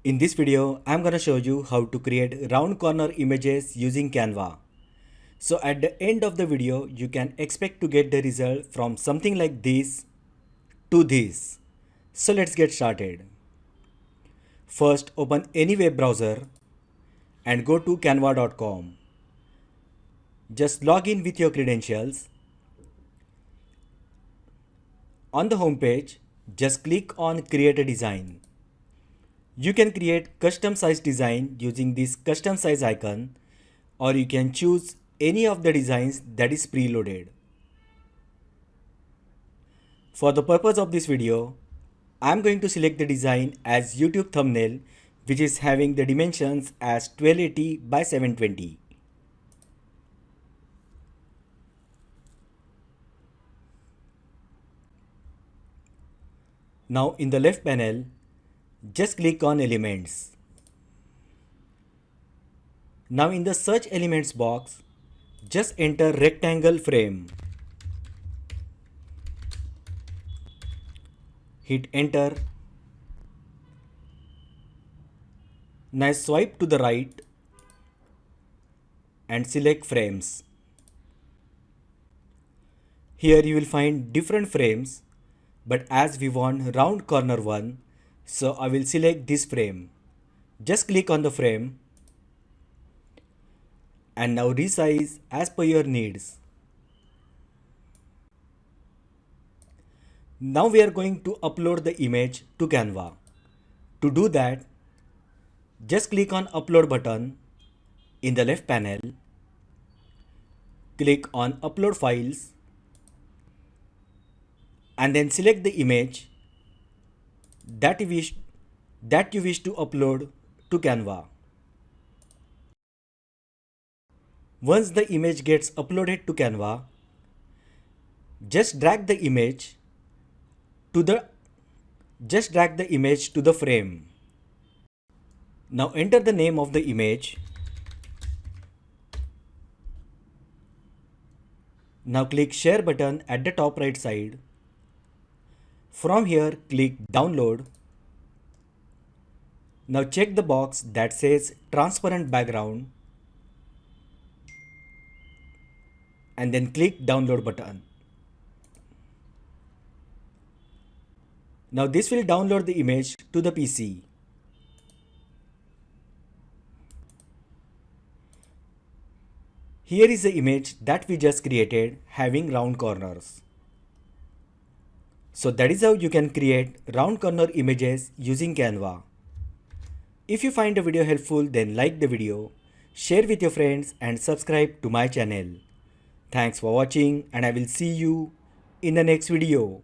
In this video, I'm gonna show you how to create round corner images using Canva. So at the end of the video, you can expect to get the result from something like this to this. So let's get started. First, open any web browser and go to canva.com. Just log in with your credentials. On the home page, just click on Create a Design. You can create custom size design using this custom size icon, or you can choose any of the designs that is preloaded. For the purpose of this video, I am going to select the design as YouTube thumbnail, which is having the dimensions as 1280 by 720. Now in the left panel, just click on Elements. Now in the Search Elements box, just enter Rectangle Frame. Hit Enter. Now swipe to the right and select Frames. Here you will find different frames, but as we want round corner one, so I will select this frame. Just click on the frame and now resize as per your needs. Now we are going to upload the image to Canva. To do that, just click on Upload button in the left panel. Click on Upload Files and then select the image that you wish to upload to Canva. Once the image gets uploaded to Canva, just drag the image to the frame. Now enter the name of the image. Now click Share button at the top right side. From here, click Download. Now check the box that says Transparent Background and then click Download button. Now this will download the image to the PC. Here is the image that we just created having round corners. So that is how you can create round corner images using Canva. If you find the video helpful, then like the video, share with your friends and subscribe to my channel. Thanks for watching and I will see you in the next video.